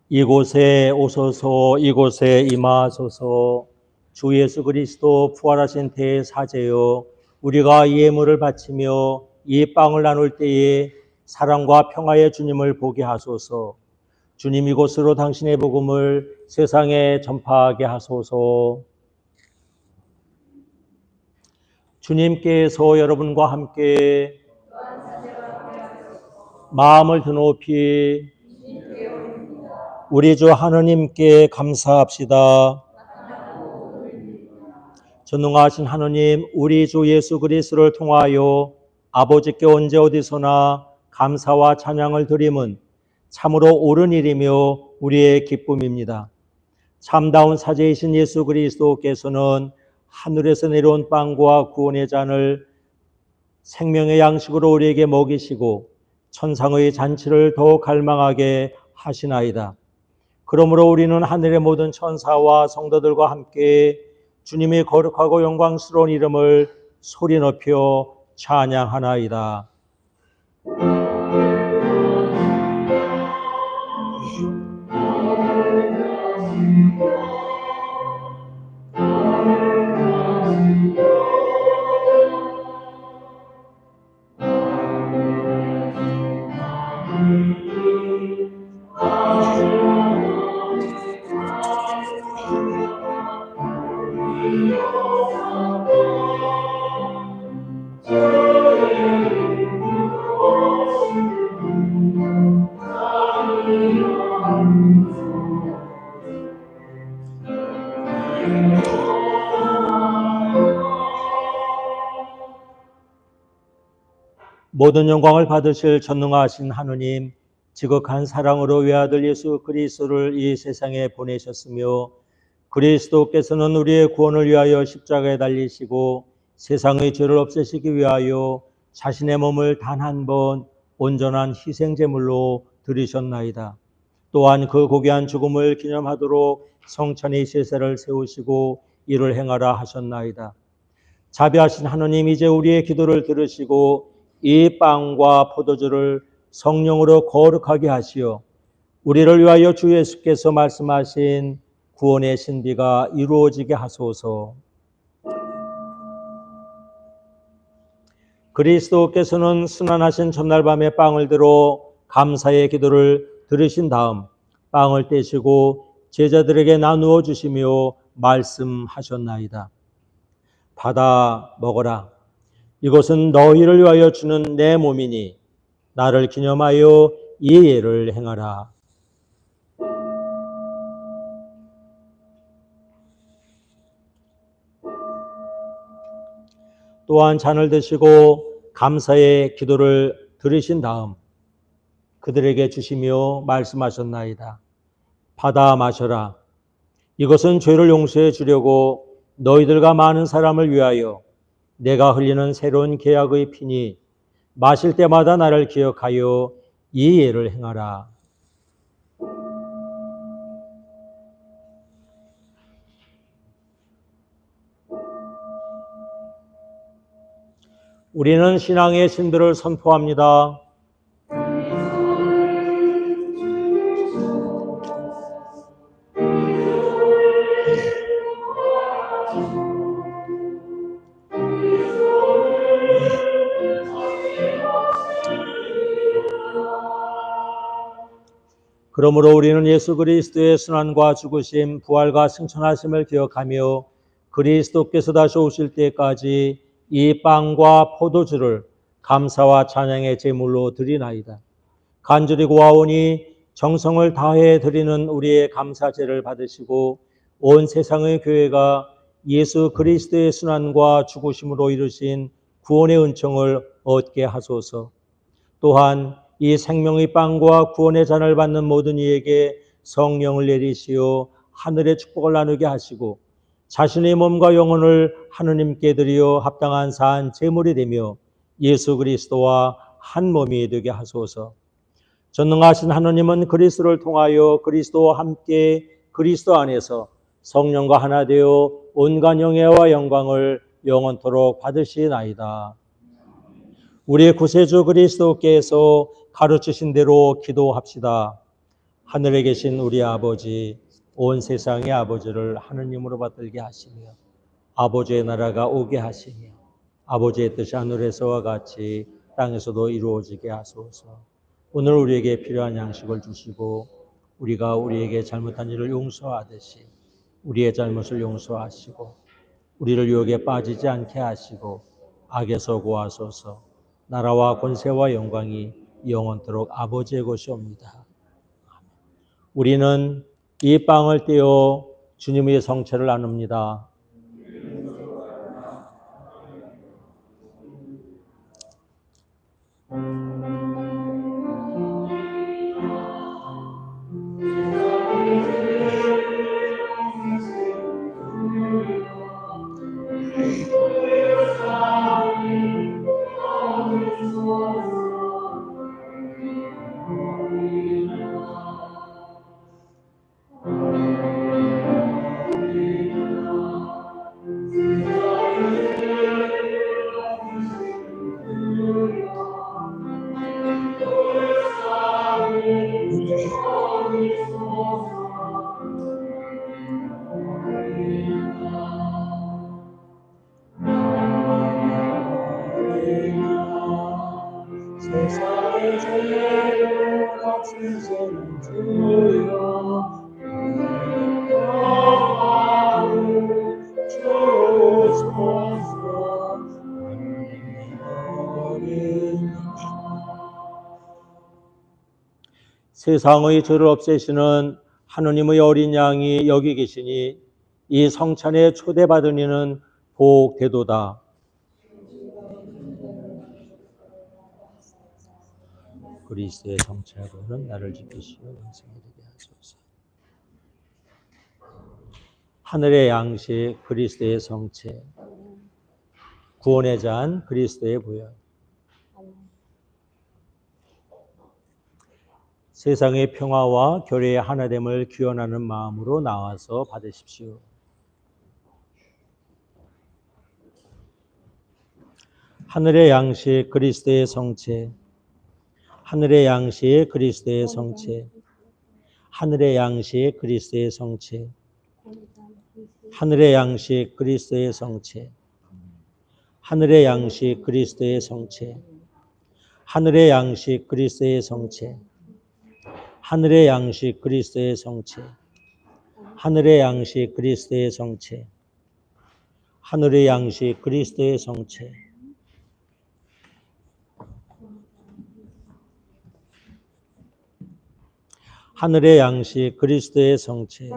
이곳에 오소서, 이곳에 임하소서. 주 예수 그리스도 부활하신 대사제여, 우리가 예물을 바치며 이 빵을 나눌 때에 사랑과 평화의 주님을 보게 하소서. 주님, 이곳으로 당신의 복음을 세상에 전파하게 하소서. 주님께서 여러분과 함께 마음을 드높이 우리 주 하느님께 감사합시다. 전능하신 하느님, 우리 주 예수 그리스도를 통하여 아버지께 언제 어디서나 감사와 찬양을 드림은 참으로 옳은 일이며 우리의 기쁨입니다. 참다운 사제이신 예수 그리스도께서는 하늘에서 내려온 빵과 구원의 잔을 생명의 양식으로 우리에게 먹이시고 천상의 잔치를 더욱 갈망하게 하시나이다. 그러므로 우리는 하늘의 모든 천사와 성도들과 함께 주님의 거룩하고 영광스러운 이름을 소리 높여 찬양하나이다. 모든 영광을 받으실 전능하신 하느님, 지극한 사랑으로 외아들 예수 그리스도를 이 세상에 보내셨으며 그리스도께서는 우리의 구원을 위하여 십자가에 달리시고 세상의 죄를 없애시기 위하여 자신의 몸을 단 한 번 온전한 희생제물로 드리셨나이다. 또한 그 고귀한 죽음을 기념하도록 성천의 제사를 세우시고 이를 행하라 하셨나이다. 자비하신 하느님, 이제 우리의 기도를 들으시고 이 빵과 포도주를 성령으로 거룩하게 하시어 우리를 위하여 주 예수께서 말씀하신 구원의 신비가 이루어지게 하소서. 그리스도께서는 순환하신 전날 밤에 빵을 들어 감사의 기도를 들으신 다음 빵을 떼시고 제자들에게 나누어 주시며 말씀하셨나이다. 받아 먹어라. 이것은 너희를 위하여 주는 내 몸이니 나를 기념하여 이 예를 행하라. 또한 잔을 드시고 감사의 기도를 드리신 다음 그들에게 주시며 말씀하셨나이다. 받아 마셔라. 이것은 죄를 용서해 주려고 너희들과 많은 사람을 위하여 내가 흘리는 새로운 계약의 피니 마실 때마다 나를 기억하여 이 예를 행하라. 우리는 신앙의 신들을 선포합니다. 그러므로 우리는 예수 그리스도의 순환과 죽으심, 부활과 승천하심을 기억하며 그리스도께서 다시 오실 때까지 이 빵과 포도주를 감사와 찬양의 제물로 드리나이다. 간절히 구하오니 정성을 다해 드리는 우리의 감사제를 받으시고 온 세상의 교회가 예수 그리스도의 순환과 죽으심으로 이루신 구원의 은총을 얻게 하소서. 또한 이 생명의 빵과 구원의 잔을 받는 모든 이에게 성령을 내리시어 하늘의 축복을 나누게 하시고 자신의 몸과 영혼을 하느님께 드리어 합당한 산 제물이 되며 예수 그리스도와 한 몸이 되게 하소서. 전능하신 하느님은 그리스도를 통하여 그리스도와 함께 그리스도 안에서 성령과 하나 되어 온갖 영예와 영광을 영원토록 받으시나이다. 우리의 구세주 그리스도께서 가르치신 대로 기도합시다. 하늘에 계신 우리 아버지, 온 세상의 아버지를 하느님으로 받들게 하시며 아버지의 나라가 오게 하시며 아버지의 뜻이 하늘에서와 같이 땅에서도 이루어지게 하소서. 오늘 우리에게 필요한 양식을 주시고 우리가 우리에게 잘못한 일을 용서하듯이 우리의 잘못을 용서하시고 우리를 유혹에 빠지지 않게 하시고 악에서 구하소서. 나라와 권세와 영광이 영원토록 아버지의 것이옵니다. 우리는 이 빵을 떼어 주님의 성체를 나눕니다. 세상의 죄를 값으시는 주여 영광을 주소서. 세상의 죄를 없애시는 하느님의 어린 양이 여기 계시니 이 성찬에 초대받은 이는 복되도다. 그리스도의 성체하고는 나를 지키시어 영생에 이르게 하소서. 하늘의 양식 그리스도의 성체, 구원의 잔 그리스도의 보혈. 세상의 평화와 교회의 하나됨을 기원하는 마음으로 나와서 받으십시오. 하늘의 양식 그리스도의 성체, 하늘의 양식 그리스도의 성체, 하늘의 양식 그리스도의 성체, 하늘의 양식 그리스도의 성체, 하늘의 양식 그리스도의 성체, 하늘의 양식 그리스도의 성체, 하늘의 양식 그리스도의 성체, 하늘의 양식 그리스도의 성체, 하늘의 양식 그리스도의 성체. 하늘의 양식 그리스도의 성체,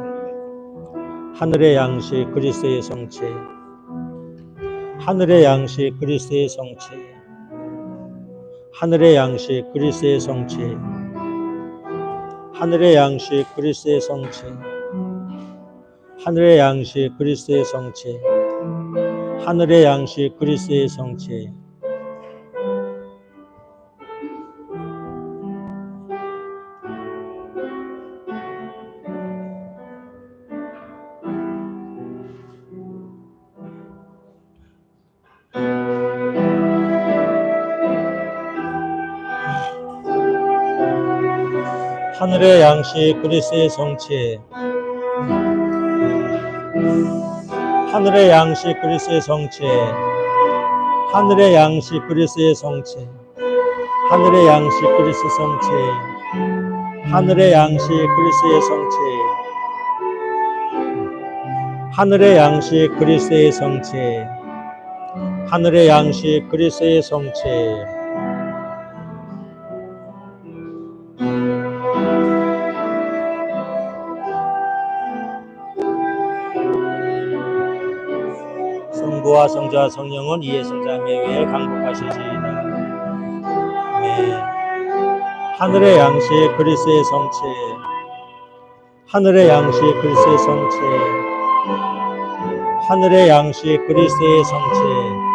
하늘의 양식 그리스도의 성체, 하늘의 양식 그리스도의 성체, 하늘의 양식 그리스도의 성체, 하늘의 양식 그리스도의 성체, 하늘의 양식 그리스도의 성체, 하늘의 양식 그리스도의 성체. 하늘의 양식 그리스도의 성체, 하늘의 양식 그리스도의 성체, 하늘의 양식 그리스도의 성체, 하늘의 양식 그리스도의 성체, 하늘의 양식 그리스도의 성체, 하늘의 양식 그리스도의 성체, 하늘의 양식 그리스도의 성체. 성부와 성자와 성령은 이에 성자매 위에 강복하시리이다. 아멘. 하늘의 양식 그리스도의 성체, 하늘의 양식 그리스도의 성체, 하늘의 양식 그리스도의 성체.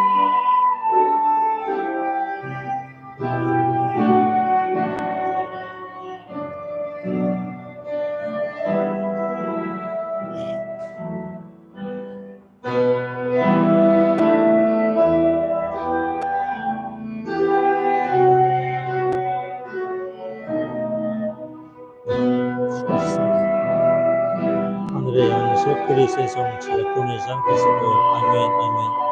그리스도의 성체 본유산 그리스도. 아멘. 아멘.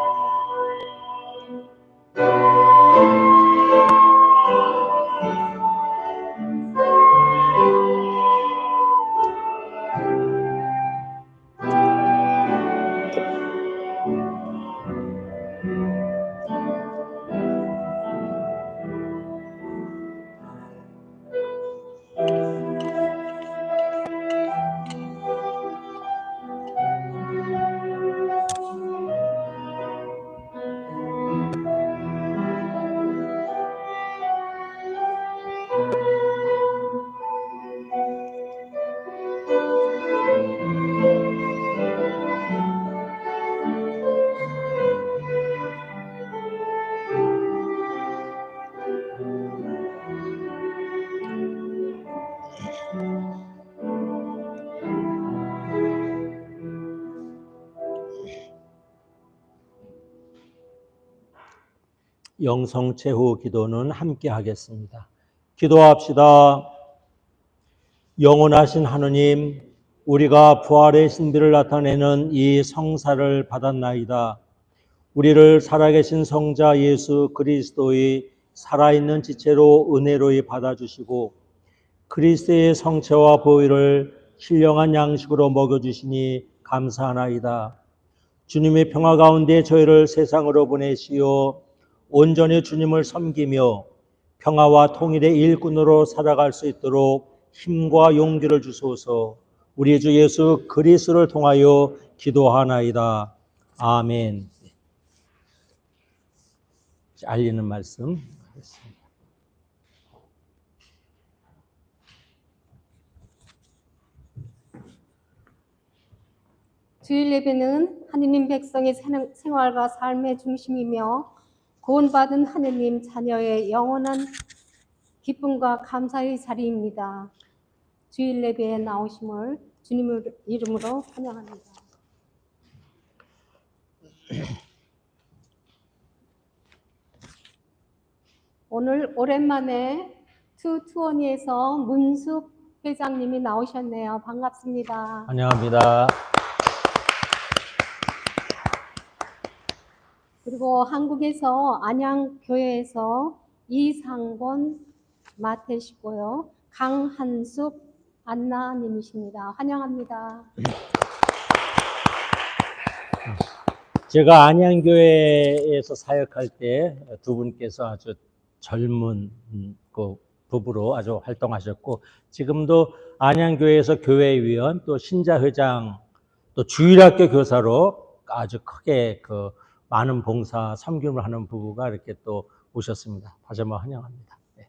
영성 최후 기도는 함께 하겠습니다. 기도합시다. 영원하신 하느님, 우리가 부활의 신비를 나타내는 이 성사를 받았나이다. 우리를 살아계신 성자 예수 그리스도의 살아있는 지체로 은혜로이 받아주시고 그리스도의 성체와 보혈을 신령한 양식으로 먹여주시니 감사하나이다. 주님의 평화 가운데 저희를 세상으로 보내시어 온전히 주님을 섬기며 평화와 통일의 일꾼으로 살아갈 수 있도록 힘과 용기를 주소서. 우리 주 예수 그리스도를 통하여 기도하나이다. 아멘. 알리는 말씀 하겠습니다. 주일 예배는 하느님 백성의 생활과 삶의 중심이며 구원받은 하느님 자녀의 영원한 기쁨과 감사의 자리입니다. 주일 예배에 나오심을 주님 이름으로 환영합니다. 오늘 오랜만에 투투원이에서 문숙 회장님이 나오셨네요. 반갑습니다. 환영합니다. 그리고 한국에서 안양교회에서 이상권 맡으시고요. 강한숙 안나님이십니다. 환영합니다. 제가 안양교회에서 사역할 때 두 분께서 아주 젊은 그 부부로 아주 활동하셨고 지금도 안양교회에서 교회위원 또 신자회장 또 주일학교 교사로 아주 크게 그 많은 봉사 섬김을 하는 부부가 이렇게 또 오셨습니다. 다시 한번 환영합니다. 네.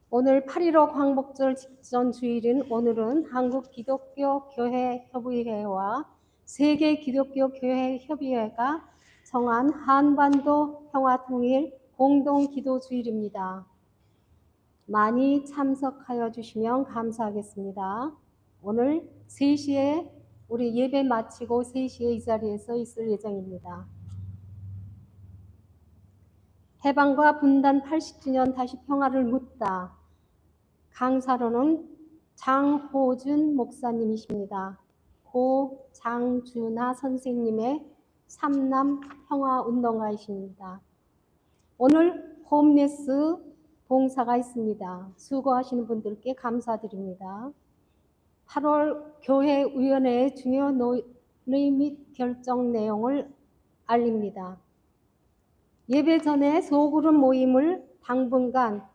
오늘 8.15 광복절 직전 주일인 오늘은 한국 기독교 교회 협의회와 세계 기독교 교회 협의회가 정한 한반도 평화 통일 공동 기도 주일입니다. 많이 참석하여 주시면 감사하겠습니다. 오늘 3시에 우리 예배 마치고 3시에 이 자리에서 있을 예정입니다. 해방과 분단 80주년 다시 평화를 묻다. 강사로는 장호준 목사님이십니다. 고 장준하 선생님의 삼남 평화운동가이십니다. 오늘 홈레스 봉사가 있습니다. 수고하시는 분들께 감사드립니다. 8월 교회위원회의 중요 논의 및 결정 내용을 알립니다. 예배 전에 소그룹 모임을 당분간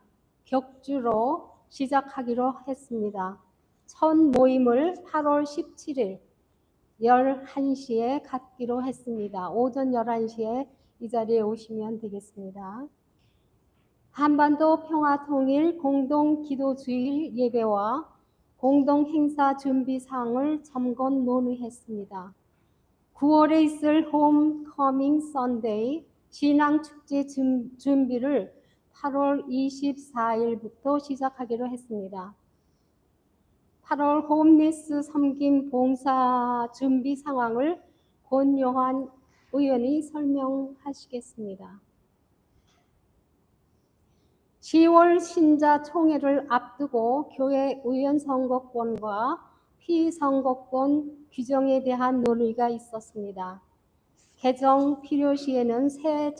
격주로 시작하기로 했습니다. 첫 모임을 8월 17일 11시에 갖기로 했습니다. 오전 11시에 이 자리에 오시면 되겠습니다. 한반도 평화통일 공동기도주일 예배와 공동행사 준비 사항을 점검 논의했습니다. 9월에 있을 홈커밍 선데이 신앙축제 준비를 8월 24일부터 시작하기로 했습니다. 8월 홈리스 섬김 봉사 준비 상황을 권요한 의원이 설명하시겠습니다. 10월 신자 총회를 앞두고 교회 의원 선거권과 피선거권 규정에 대한 논의가 있었습니다. 개정 필요시에는 새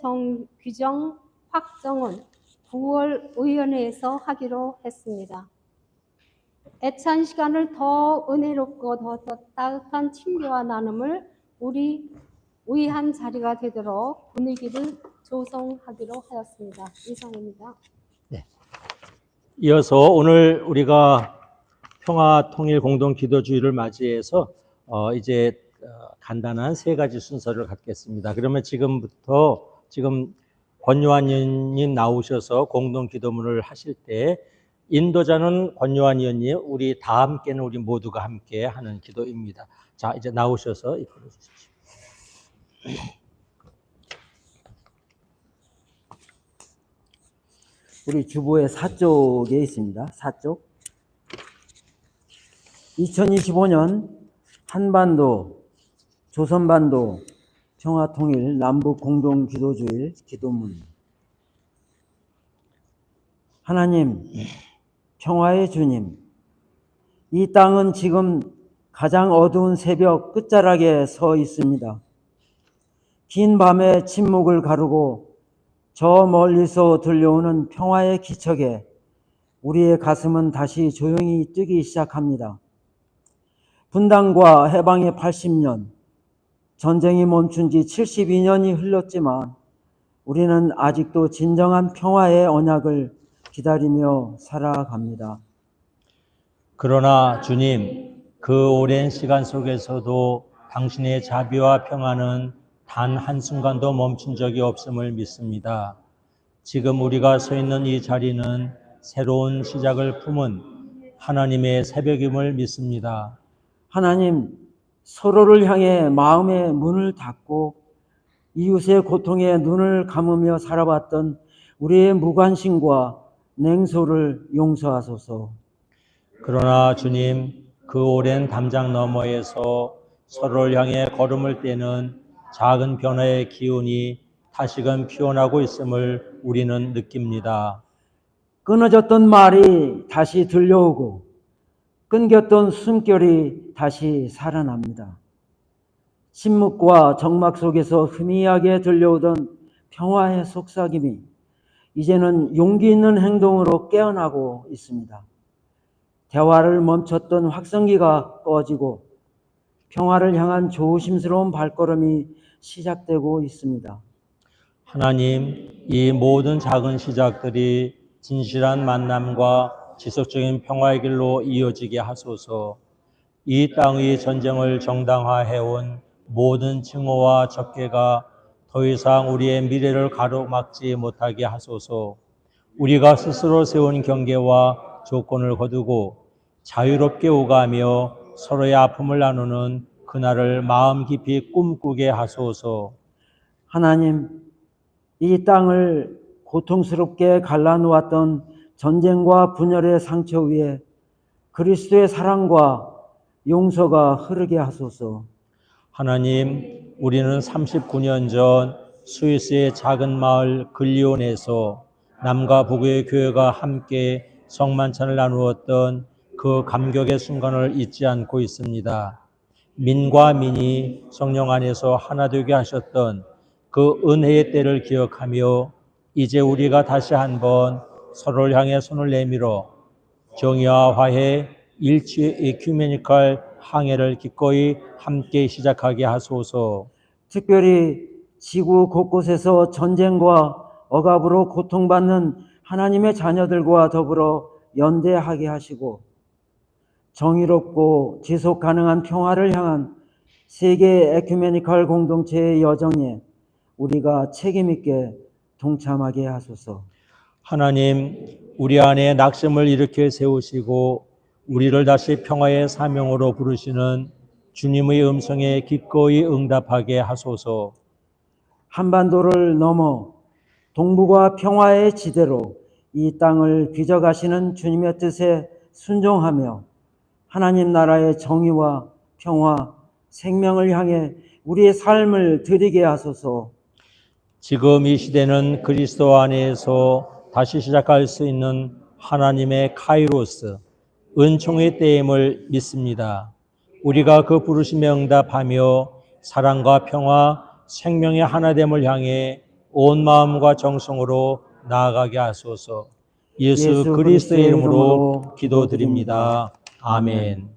규정 확정은 9월 의원회에서 하기로 했습니다. 애찬 시간을 더 은혜롭고 더 따뜻한 친교와 나눔을 우리 위한 자리가 되도록 분위기를 조성하기로 하였습니다. 이상입니다. 이어서 오늘 우리가 평화통일공동기도주의를 맞이해서 이제 간단한 세 가지 순서를 갖겠습니다. 그러면 지금부터 지금 권요한 의원님 나오셔서 공동기도문을 하실 때 인도자는 권요한 의원님, 우리 다 함께는 우리 모두가 함께 하는 기도입니다. 자, 이제 나오셔서 이끌어 주십시오. 우리 주보의 4쪽에 있습니다. 4쪽. 2025년 한반도, 조선반도 평화통일 남북공동기도주일 기도문. 하나님, 평화의 주님, 이 땅은 지금 가장 어두운 새벽 끝자락에 서 있습니다. 긴 밤의 침묵을 가르고 저 멀리서 들려오는 평화의 기척에 우리의 가슴은 다시 조용히 뛰기 시작합니다. 분단과 해방의 80년, 전쟁이 멈춘 지 72년이 흘렀지만 우리는 아직도 진정한 평화의 언약을 기다리며 살아갑니다. 그러나 주님, 그 오랜 시간 속에서도 당신의 자비와 평화는 단 한순간도 멈춘 적이 없음을 믿습니다. 지금 우리가 서 있는 이 자리는 새로운 시작을 품은 하나님의 새벽임을 믿습니다. 하나님, 서로를 향해 마음의 문을 닫고 이웃의 고통에 눈을 감으며 살아왔던 우리의 무관심과 냉소를 용서하소서. 그러나 주님, 그 오랜 담장 너머에서 서로를 향해 걸음을 떼는 작은 변화의 기운이 다시금 피어나고 있음을 우리는 느낍니다. 끊어졌던 말이 다시 들려오고 끊겼던 숨결이 다시 살아납니다. 침묵과 적막 속에서 희미하게 들려오던 평화의 속삭임이 이제는 용기 있는 행동으로 깨어나고 있습니다. 대화를 멈췄던 확성기가 꺼지고 평화를 향한 조심스러운 발걸음이 시작되고 있습니다. 하나님, 이 모든 작은 시작들이 진실한 만남과 지속적인 평화의 길로 이어지게 하소서. 이 땅의 전쟁을 정당화해온 모든 증오와 적개가 더 이상 우리의 미래를 가로막지 못하게 하소서. 우리가 스스로 세운 경계와 조건을 거두고 자유롭게 오가며 서로의 아픔을 나누는 그날을 마음 깊이 꿈꾸게 하소서. 하나님, 이 땅을 고통스럽게 갈라놓았던 전쟁과 분열의 상처 위에 그리스도의 사랑과 용서가 흐르게 하소서. 하나님, 우리는 39년 전 스위스의 작은 마을 글리온에서 남과 북의 교회가 함께 성만찬을 나누었던 그 감격의 순간을 잊지 않고 있습니다. 민과 민이 성령 안에서 하나 되게 하셨던 그 은혜의 때를 기억하며 이제 우리가 다시 한번 서로를 향해 손을 내밀어 정의와 화해, 일치의 에큐메니컬 항해를 기꺼이 함께 시작하게 하소서. 특별히 지구 곳곳에서 전쟁과 억압으로 고통받는 하나님의 자녀들과 더불어 연대하게 하시고 정의롭고 지속 가능한 평화를 향한 세계 에큐메니컬 공동체의 여정에 우리가 책임있게 동참하게 하소서. 하나님, 우리 안에 낙심을 일으켜 세우시고 우리를 다시 평화의 사명으로 부르시는 주님의 음성에 기꺼이 응답하게 하소서. 한반도를 넘어 동북아 평화의 지대로 이 땅을 빚어가시는 주님의 뜻에 순종하며 하나님 나라의 정의와 평화, 생명을 향해 우리의 삶을 드리게 하소서. 지금 이 시대는 그리스도 안에서 다시 시작할 수 있는 하나님의 카이로스, 은총의 때임을 믿습니다. 우리가 그 부르심에 응답하며 사랑과 평화, 생명의 하나됨을 향해 온 마음과 정성으로 나아가게 하소서. 예수 그리스도의 이름으로 기도드립니다. 아멘.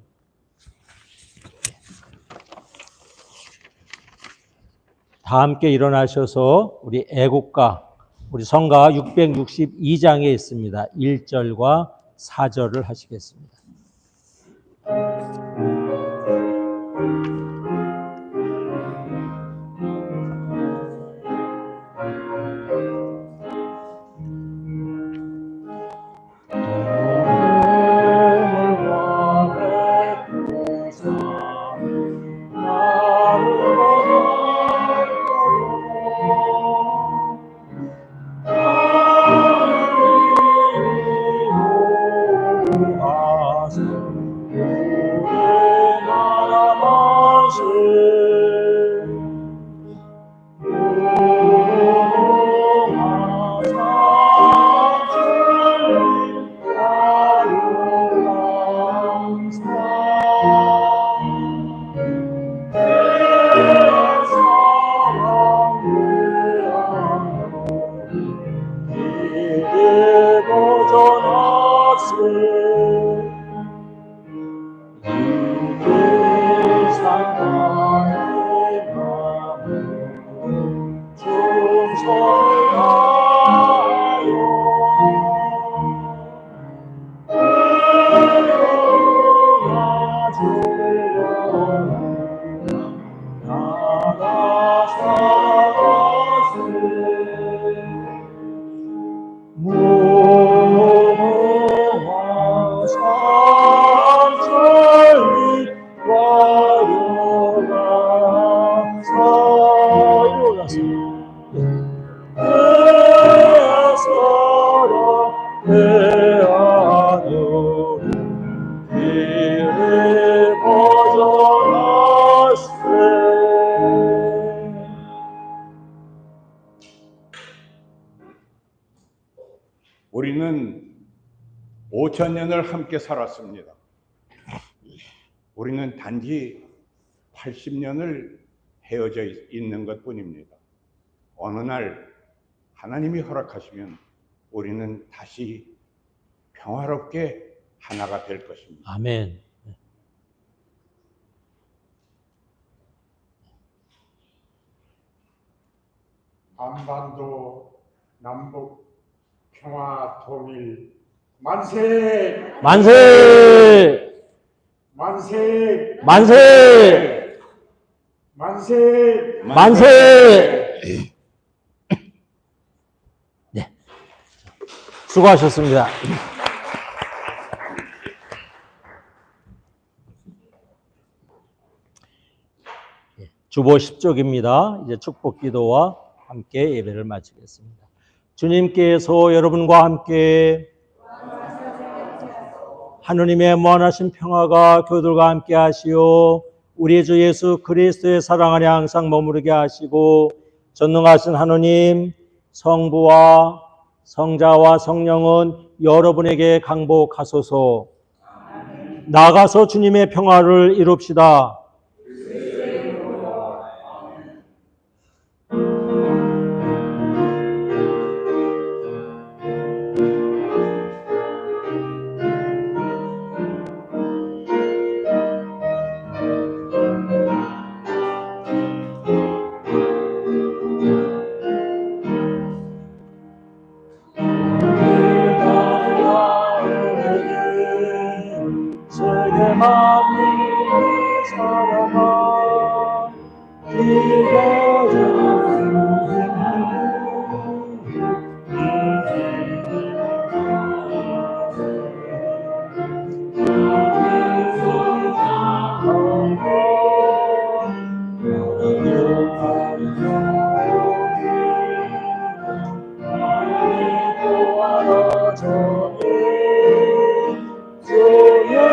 다 함께 일어나셔서 우리 애국가, 우리 성가 662장에 있습니다. 1절과 4절을 하시겠습니다. 우리는 5,000년을 함께 살았습니다. 우리는 단지 80년을 헤어져 있는 것뿐입니다. 어느 날 하나님이 허락하시면 우리는 다시 평화롭게 하나가 될 것입니다. 아멘. 한반도 남북 평화 통일 만세! 만세! 만세! 만세! 만세! 만세! 네. 수고하셨습니다. 주보 10쪽입니다. 이제 축복 기도와 함께 예배를 마치겠습니다. 주님께서 여러분과 함께 하느님의 무한하신 평화가 교들과 함께 하시오 우리 주 예수 그리스도의 사랑 안에 항상 머무르게 하시고 전능하신 하느님 성부와 성자와 성령은 여러분에게 강복하소서. 나가서 주님의 평화를 이룹시다. 주의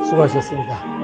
수고하셨습니다.